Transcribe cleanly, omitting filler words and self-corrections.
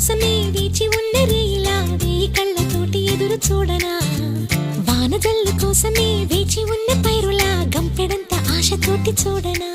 కోసమే వేచి ఉన్న రేయిలా వేయి కళ్ళతోటి ఎదురు చూడనా వానజల్లు కోసమే వేచి ఉన్న పైరులా గంపెడంత ఆశతోటి చూడనా